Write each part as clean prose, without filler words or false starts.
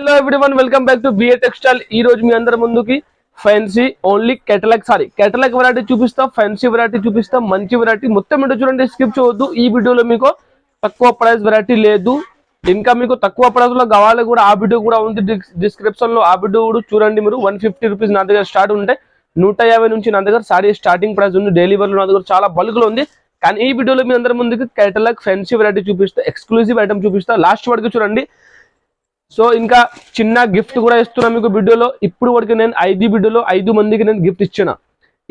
Hello everyone, welcome back to BA textile. ఈ రోజు మీ అందరి ముందుకి fancy only catalogue sorry catalogue variety చూపిస్తా, ఫ్యాన్సీ వెరైటీ చూపిస్తా, మంచి వెరైటీ మొత్తం ఏంటో చూడండి, స్కిప్ చేయొద్దు. ఈ వీడియోలో మీకు తక్కువ ప్రైస్ వెరైటీ లేదు, ఇంకా మీకు తక్కువ ప్రైస్ లో కావాలి కూడా ఆ వీడియో కూడా ఉంది డిస్క్రిప్షన్ లో. ఆ వీడియో కూడా చూడండి. మీరు 150 రూపీస్ నా దగ్గర స్టార్ట్ ఉంటే 150 నుంచి నా దగ్గర సారీ స్టార్టింగ్ ప్రైస్ ఉంది. డైలీ వేర్ లో నా దగ్గర చాలా బల్క్ లో ఉంది. కానీ ఈ వీడియోలో మీ అందరి ముందుకి కేటలాగ్ ఫ్యాన్సీ వెరైటీ చూపిస్తా, ఎక్స్క్లూజివ్ ఐటమ్ చూపిస్తా. లాస్ట్ వరకు చూడండి. సో ఇంకా చిన్న గిఫ్ట్ కూడా ఇస్తున్నా మీకు వీడియోలో. ఇప్పుడు వరకు నేను 5 వీడియోలో 5 మందికి నేను గిఫ్ట్ ఇచ్చిన.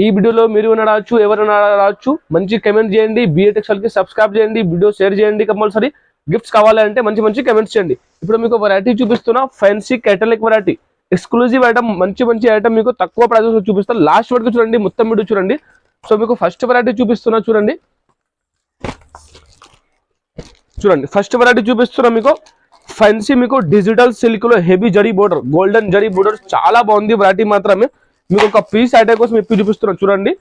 ఈ వీడియోలో మీరు రావచ్చు, ఎవరైనా రావచ్చు. మంచి కమెంట్ చేయండి, బిఏ టెక్స్టైల్ కి సబ్స్క్రైబ్ చేయండి, వీడియో షేర్ చేయండి. కంపల్సరీ గిఫ్ట్స్ కావాలంటే మంచి మంచి కమెంట్స్ చేయండి. ఇప్పుడు మీకు వెరైటీ చూపిస్తున్నా, fancy catalogue variety exclusive item, మంచి మంచి ఐటమ్ మీకు తక్కువ ప్రైస్ లో చూపిస్తాను. లాస్ట్ వరకు చూడండి, మొత్తం వీడియో చూడండి. సో మీకు ఫస్ట్ వెరైటీ చూపిస్తున్నా చూడండి. ఫస్ట్ వెరైటీ చూపిస్తున్నా మీకు ఫ్యాన్సీ, మీకు డిజిటల్ సిల్క్ లో heavy zari border, golden zari border చాలా బాగుంది వెరైటీ. మాత్రమే మీకు ఒక పీస్ ఐటమ్ కోసం ఇప్పి చూపిస్తున్నాను చూడండి.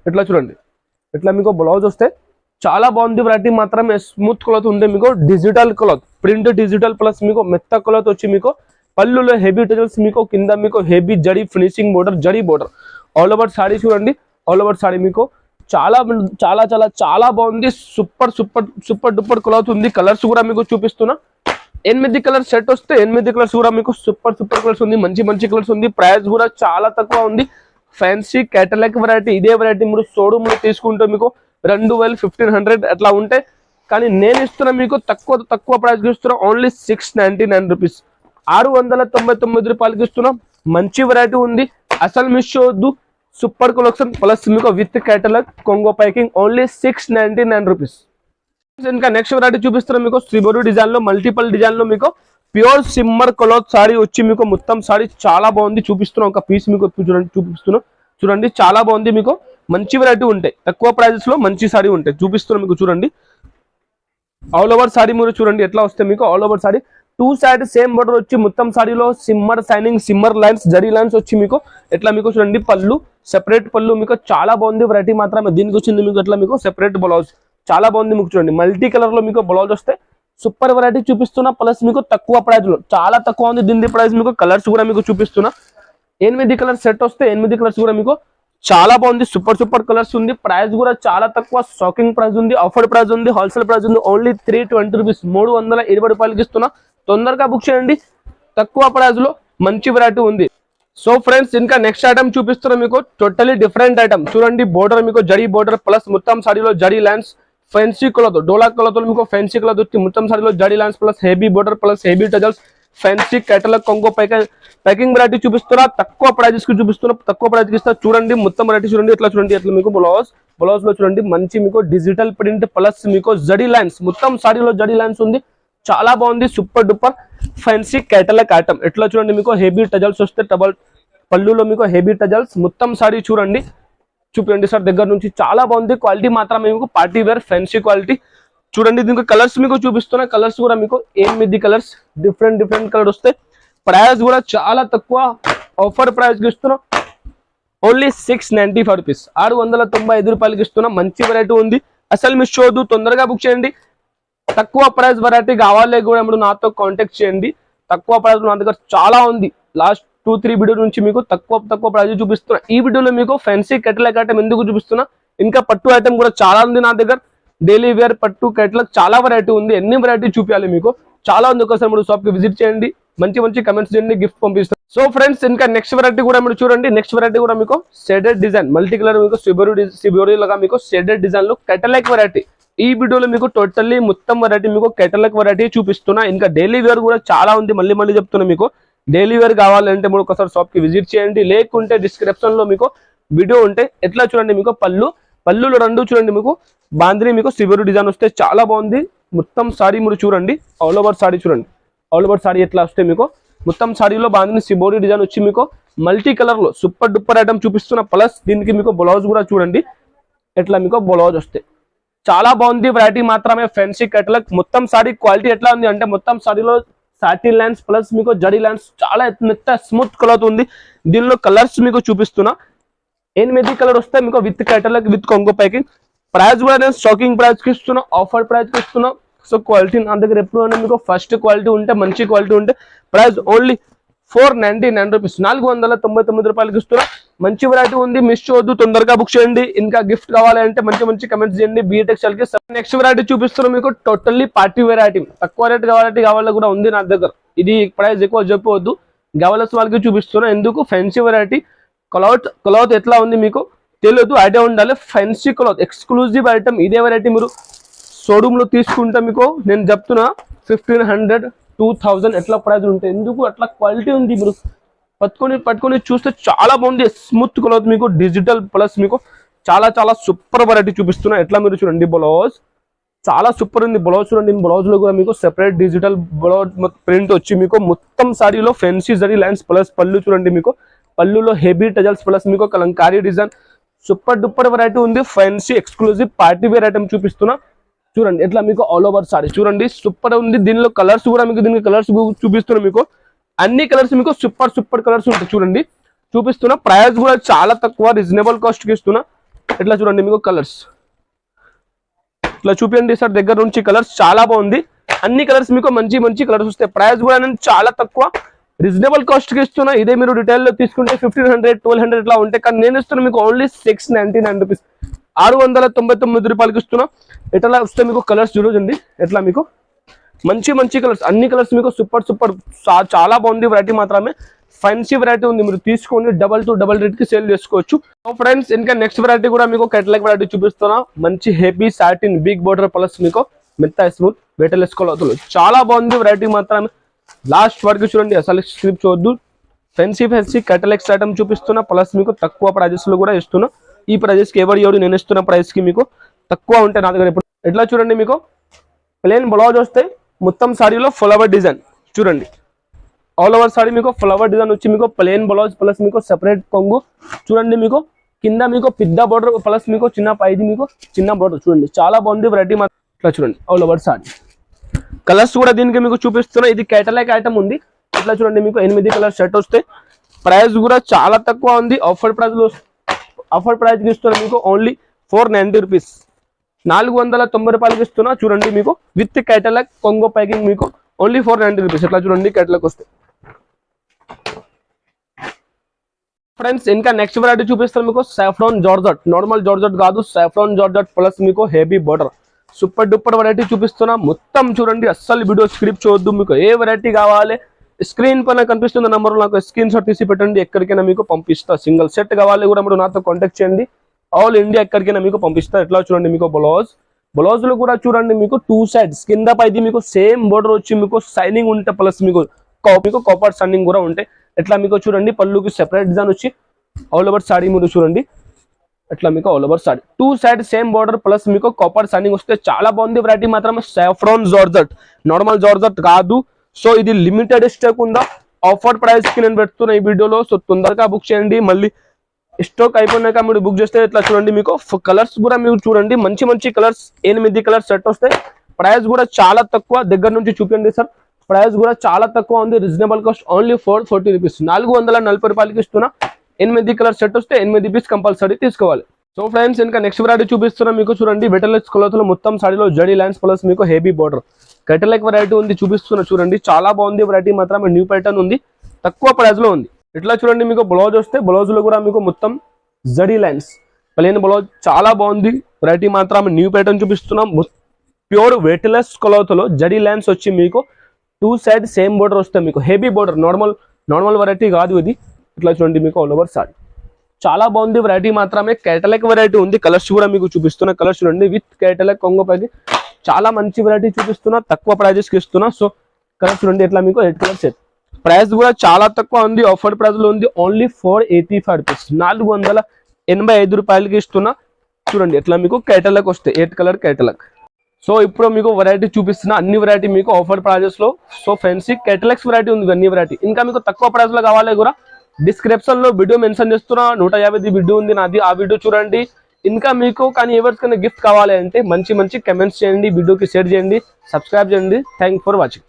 ఇట్లా చూడండి, ఇట్లా మీకు బ్లౌజ్ వస్తే చాలా బాగుంది వెరైటీ. మాత్రమే స్మూత్ క్లాత్ ఉంది, మీకు digital cloth, print digital plus మీకు మెత్త క్లాత్ వచ్చి మీకు పళ్ళులో హెవీ టజల్స్, మీకు కింద మీకు heavy zari finishing border, zari border. All over sari చూడండి, ఆల్ ఓవర్ సారీ మీకు చాలా చాలా చాలా చాలా బాగుంది. Super super super duper cloth ఉంది. కలర్స్ కూడా మీకు చూపిస్తున్నా. 8 కలర్ సెట్ వస్తే 8 కలర్స్ కూడా మీకు సూపర్ సూపర్ కలర్స్ ఉంది, మంచి మంచి కలర్స్ ఉంది. ప్రైస్ కూడా చాలా తక్కువ ఉంది. Fancy catalogue variety. ఇదే వెరైటీ మీరు షోరూమ్ లో తీసుకుంటే మీకు 2000-1500 అట్లా ఉంటాయి. కానీ నేను ఇస్తున్నా మీకు తక్కువ ప్రైస్ ఇస్తున్నా. ఓన్లీ 699 రూపీస్, 699 రూపాయలకి ఇస్తున్నా. మంచి వెరైటీ ఉంది, అసలు మిస్ చేయొద్దు. సూపర్ కలెక్షన్ ప్లస్ మీకు విత్ కేటలాగ్ కొంగో ప్యాకింగ్, ఓన్లీ 699 రూపీస్. ఇంకా నెక్స్ట్ వెరైటీ చూపిస్తున్నా మీకు శ్రీబోరి డిజైన్ లో, మల్టిపల్ డిజైన్ లో మీకు ప్యూర్ సిమ్మర్ క్లాత్ సారీ వచ్చి మీకు మొత్తం సారీ చాలా బాగుంది. చూపిస్తున్నా ఒక పీస్ మీకు చూపిస్తున్నా చూడండి. చాలా బాగుంది, మీకు మంచి వెరైటీ ఉంటాయి, తక్కువ ప్రైజెస్ లో మంచి సారీ ఉంటాయి. చూపిస్తున్నా మీకు చూడండి. ఆల్ ఓవర్ సారీ మీరు చూడండి ఎట్లా వస్తాయి మీకు. All over sorry 2 side same border వచ్చి మొత్తం సారీలో సిమ్మర్ సైనింగ్, సిమ్మర్ లైన్స్, జరీ లైన్స్ వచ్చి మీకు ఎట్లా మీకు చూడండి. పళ్ళు సెపరేట్ పళ్ళు, మీకు చాలా బాగుంది వెరైటీ. మాత్రమే దీనికి వచ్చింది మీకు ఎట్లా మీకు సెపరేట్ బ్లౌజ్, చాలా బాగుంది. మీకు చూడండి మల్టీ కలర్ లో మీకు బ్లౌజ్ వస్తే సూపర్ వెరైటీ చూపిస్తున్నా. ప్లస్ మీకు తక్కువ ప్రైస్ లో, చాలా తక్కువ ఉంది దీని ప్రైస్. మీకు కలర్స్ కూడా మీకు చూపిస్తున్నా. 8 కలర్ సెట్ వస్తే 8 కలర్స్ కూడా మీకు చాలా బాగుంది. సూపర్ సూపర్ కలర్స్ ఉంది. ప్రైస్ కూడా చాలా తక్కువ, షాకింగ్ ప్రైస్ ఉంది, ఆఫర్ ప్రైస్ ఉంది, హోల్సేల్ ప్రైస్ ఉంది. ఓన్లీ 320 రూపీస్, 320 రూపాయలకి ఇస్తున్నా. తొందరగా బుక్ చేయండి, తక్కువ ప్రైస్ లో మంచి వెరైటీ ఉంది. సో ఫ్రెండ్స్, ఇంకా నెక్స్ట్ ఐటమ్ చూపిస్తున్నా మీకు టోటలీ డిఫరెంట్ ఐటమ్. చూడండి బోర్డర్ మీకు జరీ బోర్డర్ ప్లస్ మొత్తం సారీలో జరీ లైన్స్, ఫ్యాన్సీ క్లాత్, డోలా క్లాత్ మీకు ఫ్యాన్సీ క్లాత్ వచ్చి మొత్తం సారీలో జరీ lines plus heavy border plus heavy tassels, fancy catalogue కొంగో ప్యాకింగ్ వెరైటీ చూపిస్తున్నా. తక్కువ ప్రైజెస్ కి చూపిస్తున్నా, తక్కువ ప్రైజ్ కి ఇస్తా. చూడండి మొత్తం వెరైటీ చూడండి ఎట్లా చూడండి. ఎట్లా మీకు బ్లౌజ్ లో చూడండి మంచి మీకు డిజిటల్ ప్రింట్ ప్లస్ మీకు జరీ లైన్స్, మొత్తం సారీలో జరీ లైన్స్ ఉంది. చాలా బాగుంది, super duper fancy catalogue item. ఎట్లా చూడండి మీకు హెవీ టజల్స్ వస్తే పళ్ళులో మీకు హెవీ టజల్స్, మొత్తం సారీ చూడండి. చూపించండి సార్ దగ్గర నుంచి. చాలా బాగుంది క్వాలిటీ మాత్రమే, మీకు పార్టీ వేర్ ఫ్యాన్సీ క్వాలిటీ. చూడండి దీనికి కలర్స్ మీకు చూపిస్తున్నా. కలర్స్ కూడా మీకు 8 కలర్స్, డిఫరెంట్ కలర్ వస్తాయి. ప్రైస్ కూడా చాలా తక్కువ, ఆఫర్ ప్రైస్ కి ఇస్తున్నా. ఓన్లీ 695 రూపీస్, 695 రూపాయలకి ఇస్తున్నా. మంచి వెరైటీ ఉంది, అసలు మిస్ చేయొద్దు. తొందరగా బుక్ చేయండి. తక్కువ ప్రైస్ వెరైటీ కావాలి కూడా ఇప్పుడు నాతో కాంటాక్ట్ చేయండి. తక్కువ ప్రైస్ నా దగ్గర చాలా ఉంది. లాస్ట్ 2-3 వీడియో నుంచి మీకు తక్కువ ప్రైస్ చూపిస్తున్నా. ఈ వీడియోలో మీకు ఫ్యాన్సీ కేటలాగ్ ఐటమ్ ఎందుకు చూపిస్తున్నా, ఇంకా పట్టు ఐటమ్ కూడా చాలా ఉంది నా దగ్గర. డైలీ వేర్ పట్టు కేటలాగ్ చాలా వెరైటీ ఉంది. ఎన్ని వెరైటీ చూపించాలి మీకు, చాలా ఉంది. ఒకసారి మీరు షాప్ కి విజిట్ చేయండి, మంచి కమెంట్స్ చేయండి, గిఫ్ట్ పంపిస్తాను. సో ఫ్రెండ్స్, ఇంకా నెక్స్ట్ వెరైటీ కూడా మీరు చూడండి. నెక్స్ట్ వెరైటీ కూడా మీకు షేడెడ్ డిజైన్, మల్టీ కలర్ మీకు సిబోరి లాగా మీకు షేడెడ్ డిజైన్ లో కేటలాగ్ వెరైటీ. ఈ వీడియోలో మీకు టోటల్లీ మొత్తం వెరైటీ మీకు కేటలాగ్ వెరైటీ చూపిస్తున్నా. ఇంకా డైలీ వేర్ కూడా చాలా ఉంది. మళ్ళీ చెప్తున్నా, మీకు డైలీ వేర్ కావాలంటే మీరు ఒకసారి షాప్ కి విజిట్ చేయండి. లేకుంటే డిస్క్రిప్షన్ లో మీకు వీడియో ఉంటే ఎట్లా చూడండి. మీకు పళ్ళులో 2 చూడండి. మీకు బాంద్రీ మీకు సిబోరి డిజైన్ వస్తే చాలా బాగుంది. మొత్తం సారీ మీరు చూడండి. ఆల్ ఓవర్ సారీ చూడండి. ఆల్ ఓవర్ సారీ ఎట్లా వస్తే మీకు మొత్తం సారీలో బాంద్రీ సిబోరి డిజైన్ వచ్చి మీకు మల్టీ కలర్ లో సూపర్ డూపర్ ఐటమ్ చూపిస్తున్నా. ప్లస్ దీనికి మీకు బ్లౌజ్ కూడా చూడండి ఎట్లా మీకు బ్లౌజ్ వస్తే చాలా బాగుంది వెరైటీ. మాత్రమే ఫ్యాన్సీ కేటలాగ్. మొత్తం సారీ క్వాలిటీ ఎట్లా ఉంది అంటే మొత్తం సారీలో సాటిన్ లైన్స్ ప్లస్ మీకు జరీ లైన్స్, చాలా మెత్త స్మూత్ క్లాత్ ఉంది. దీనిలో కలర్స్ మీకు చూపిస్తున్నా. 8 కలర్ వస్తే మీకు విత్ కేటలాగ్ విత్ కొంగో ప్యాకింగ్. ప్రైస్ కూడా నేను షాకింగ్ ప్రైస్ కి ఇస్తున్నా, ఆఫర్ ప్రైస్ కి ఇస్తున్నా. సో క్వాలిటీ నా దగ్గర ఎప్పుడు అంటే మీకు ఫస్ట్ క్వాలిటీ ఉంటే మంచి క్వాలిటీ ఉంటే ప్రైస్ ఓన్లీ 499 రూపీస్, 499 రూపాయలకి ఇస్తున్నా. మంచి వెరైటీ ఉంది, మిస్ చేయొద్దు, తొందరగా బుక్ చేయండి. ఇంకా గిఫ్ట్ కావాలంటే మంచి కమెంట్స్ చేయండి. BTEXL కి నెక్స్ట్ వెరైటీ చూపిస్తున్నాం మీకు, టోటల్లీ పార్టీ వెరైటీ. తక్కువ రేట్ కావాలి కూడా ఉంది నా దగ్గర. ఇది ప్రైస్ ఎక్కువ చెప్పవద్దు, కావాల్సిన వాళ్ళకి చూపిస్తున్నా. ఎందుకు ఫ్యాన్సీ వెరైటీ, క్లాత్ ఎట్లా ఉంది మీకు తెలియదు, ఐడియా ఉండాలి. Fancy cloth exclusive item. ఇదే వెరైటీ మీరు షోరూమ్ లో తీసుకుంటే మీకు నేను చెప్తున్నా 1500 2000 ఎట్లా ప్రైస్ ఉంటాయి. ఎందుకు అట్లా క్వాలిటీ ఉంది, మీరు పట్టుకొని చూస్తే చాలా బాగుంది. స్మూత్ క్లాత్ మీకు డిజిటల్ ప్లస్ మీకు చాలా సూపర్ వెరైటీ చూపిస్తున్నా. ఎట్లా మీరు చూడండి, బ్లౌజ్ చాలా సూపర్ ఉంది. బ్లౌజ్ చూడండి, బ్లౌజ్ లో కూడా మీకు సెపరేట్ డిజిటల్ బ్లౌజ్ ప్రింట్ వచ్చి మీకు మొత్తం సారీలో ఫెన్సీ జరీ లైన్స్ ప్లస్ పళ్ళు చూడండి, మీకు పళ్ళులో హెవీ టజల్స్ ప్లస్ మీకు Kalamkari design. Super duper variety ఉంది. Fancy exclusive party wear item చూపిస్తున్నా. చూడండి ఎట్లా మీకు ఆల్ ఓవర్ సారీ చూడండి, సూపర్ ఉంది. దీనిలో కలర్స్ కూడా మీకు దీనికి కలర్స్ చూపిస్తున్నా. మీకు అన్ని కలర్స్ మీకు సూపర్ కలర్స్ ఉంటాయి. చూడండి చూపిస్తున్నా. ప్రైస్ కూడా చాలా తక్కువ, రీజనబుల్ కాస్ట్ కి ఇస్తున్నా. ఎట్లా చూడండి మీకు కలర్స్ ఇట్లా చూపించండి సార్ దగ్గర నుంచి. కలర్స్ చాలా బాగుంది, అన్ని కలర్స్ మీకు మంచి కలర్స్ వస్తాయి. ప్రైస్ కూడా నేను చాలా తక్కువ రీజనబుల్ కాస్ట్ కి ఇస్తున్నా. ఇదే మీరు రిటైల్ లో తీసుకుంటే 1500 1200 ఇట్లా ఉంటాయి, కానీ నేను ఇస్తున్నా మీకు ఓన్లీ 699 రూపీస్, 699 రూపాయలకి ఇస్తున్నా. ఎట్లా వస్తే మీకు కలర్స్ చూడండి, ఎట్లా మీకు మంచి కలర్స్, అన్ని కలర్స్ మీకు సూపర్ చాలా బాగుంది. వెరైటీ మాత్రమే ఫ్యాన్సీ వెరైటీ ఉంది, మీరు తీసుకొని డబల్ టు డబల్ రేట్ కి సేల్ చేసుకోవచ్చు. సో ఫ్రెండ్స్ ఇంకా నెక్స్ట్ వెరైటీ కూడా మీకు కేటలాగ్ వెరైటీ చూపిస్తున్నా. మంచి heavy satin big border plus మీకు మెత్త స్మూత్ వెటలెస్ క్లాత్లు చాలా బాగుంది. వెరైటీ మాత్రమే లాస్ట్ వరకు చూడండి, అసలు స్క్రిప్ చూడొద్దు. ఫెన్సీ కేటలాగ్స్ ఐటమ్ చూపిస్తున్నా. ప్లస్ మీకు తక్కువ ప్రైజెస్ లో కూడా ఇస్తున్నా. ఈ ప్రైజెస్ కి ఎవరు నేను ఇస్తున్న ప్రైస్ కి మీకు తక్కువ ఉంటాయి నా దగ్గర. ఎట్లా చూడండి, మీకు ప్లెయిన్ బ్లౌజ్ వస్తే మొత్తం సారీలో ఫ్లవర్ డిజైన్ చూడండి. ఆల్ ఓవర్ సారీ మీకు ఫ్లవర్ డిజైన్ వచ్చి మీకు ప్లెయిన్ బ్లౌజ్ ప్లస్ మీకు సెపరేట్ కొంగు చూడండి. మీకు కింద మీకు పెద్ద బోర్డర్ ప్లస్ మీకు చిన్న పైది మీకు చిన్న బోర్డర్ చూడండి. చాలా బాగుంది వెరైటీ మాత్రం. ఇట్లా చూడండి ఆల్ ఓవర్ సారీ. కలర్స్ కూడా దీనికి మీకు చూపిస్తున్నా. ఇది కేటలాగ్ ఐటమ్ ఉంది. ఇట్లా చూడండి మీకు 8 కలర్ షర్ట్ వస్తాయి. ప్రైస్ కూడా చాలా తక్కువ ఉంది. ఆఫర్ ప్రైస్ కి ఇస్తున్నా మీకు ఓన్లీ 490 రూపీస్, 490 రూపాయలకి ఇస్తున్నా. చూడండి మీకు విత్ కేటలాగ్ కొంగో ప్యాకింగ్ మీకు ఓన్లీ 490 రూపీస్. ఇట్లా చూడండి కేటలాగ్ వస్తాయి. ఫ్రెండ్స్ ఇంకా నెక్స్ట్ వెరైటీ చూపిస్తాను మీకు సాఫ్రాన్ జార్జెట్. నార్మల్ జార్జెట్ కాదు, సాఫ్రాన్ జార్జెట్ ప్లస్ మీకు heavy border super duper variety చూపిస్తున్నా. మొత్తం చూడండి, అస్సలు వీడియో స్క్రిప్ట్ చూడొద్దు. మీకు ఏ వెరైటీ కావాలి స్క్రీన్ పైన కనిపిస్తున్న నెంబర్ నాకు స్క్రీన్ షాట్ తీసి పెట్టండి, ఎక్కడికైనా మీకు పంపిస్తా. సింగిల్ సెట్ కావాలి కూడా మీరు నాతో కాంటాక్ట్ చేయండి. ఆల్ ఇండియా ఎక్కడికైనా మీకు పంపిస్తా. ఎట్లా చూడండి మీకు బ్లౌజ్ లో కూడా చూడండి మీకు 2 సైడ్స్ కింద పైది మీకు సేమ్ బోర్డర్ వచ్చి మీకు సైనింగ్ ఉంటే ప్లస్ మీకు కాపర్ సైనింగ్ కూడా ఉంటాయి. ఎట్లా మీకు చూడండి పళ్ళుకి సెపరేట్ డిజైన్ వచ్చి ఆల్ ఓవర్ సారీ మీరు చూడండి. ఎట్లా మీకు all over sorry 2 side same border plus మీకు కాపర్ సైనింగ్ వస్తే చాలా బాగుంది. వెరైటీ మాత్రం సాఫ్రాన్ జార్జెట్, నార్మల్ జార్జెట్ కాదు. సో ఇది లిమిటెడ్ స్టాక్ ఉందా, ఆఫర్ ప్రైస్ కి నేను పెడుతున్నా ఈ వీడియోలో. సో తొందరగా బుక్ చేయండి, మళ్ళీ స్టాక్ అయిపోయినాక మీరు బుక్ చేస్తే ఇట్లా చూడండి మీకు కలర్స్ కూడా మీరు చూడండి. మంచి కలర్స్ 8 కలర్స్ సెట్ వస్తాయి. ప్రైస్ కూడా చాలా తక్కువ, దగ్గర నుంచి చూపించండి సార్. ప్రైస్ కూడా చాలా తక్కువ ఉంది, రీజనబుల్ కాస్ట్ ఓన్లీ 440 రూపీస్, 440 రూపాయలకి ఇస్తున్నా. 8 కలర్ సెట్ వస్తే 8 పీస్ కంపల్సరీ తీసుకోవాలి. సో ఫ్రెండ్స్ ఇంకా నెక్స్ట్ వెరైటీ చూపిస్తున్నా మీకు చూడండి. వెటలెక్స్ క్లాత్ లో మొత్తం సారీలో జడీ లైన్స్ ప్లస్ మీకు హెవీ బోర్డర్ కేటలాగ్ వెరైటీ ఉంది చూపిస్తున్నా. చూడండి చాలా బాగుంది వెరైటీ మాత్రం. న్యూ ప్యాటర్న్ ఉంది, తక్కువ ప్రైస్ లో ఉంది. ఇట్లా చూడండి మీకు బ్లౌజ్ వస్తే బ్లౌజ్ లో కూడా మీకు మొత్తం జడీ లైన్స్ ప్లెయిన్ బ్లౌజ్ చాలా బాగుంది. వెరైటీ మాత్రం న్యూ ప్యాటర్న్ చూపిస్తున్నాం. ప్యూర్ వెటలెస్ క్లాత్ లో జడీ లైన్స్ వచ్చి మీకు 2 సైడ్ సేమ్ బోర్డర్ వస్తాయి. మీకు హెవీ బోర్డర్, నార్మల్ వెరైటీ కాదు ఇది. ఇట్లా చూడండి మీకు ఆల్ ఓవర్ సారీ చాలా బాగుంది. వెరైటీ మాత్రమే కేటలాగ్ వెరైటీ ఉంది. కలర్స్ కూడా మీకు చూపిస్తున్నా. కలర్స్ చూడండి విత్ కేటలాగ్ కొంగో పైకి చాలా మంచి వెరైటీ చూపిస్తున్నా, తక్కువ ప్రైజెస్ కి ఇస్తున్నా. సో కలర్స్ చూడండి ఎట్లా మీకు 8 కలర్ సెట్. ప్రైస్ కూడా చాలా తక్కువ ఉంది, ఆఫర్ ప్రైస్ లో ఉంది. ఓన్లీ 485 రూపీస్, 485 రూపాయలకి ఇస్తున్నా. చూడండి ఎట్లా మీకు కేటలాగ్ వస్తాయి, 8 కలర్ కేటలాగ్. సో ఇప్పుడు మీకు వెరైటీ చూపిస్తున్నా, అన్ని వెరైటీ మీకు ఆఫర్ ప్రైజెస్ లో. సో ఫ్రెండ్స్ కేటలాగ్స్ వెరైటీ ఉంది, అన్ని వెరైటీ. ఇంకా మీకు తక్కువ ప్రైస్ లో కావాలి కూడా డిస్క్రిప్షన్ లో వీడియో మెన్షన్ చేస్తున్నా. 150 వీడియో ఉంది నాది, ఆ వీడియో చూడండి. ఇంకా మీకు కానీ ఎవరికైనా గిఫ్ట్ కావాలి అంటే మంచి కమెంట్స్ చేయండి, వీడియోకి షేర్ చేయండి, సబ్స్క్రైబ్ చేయండి. Thank for watching.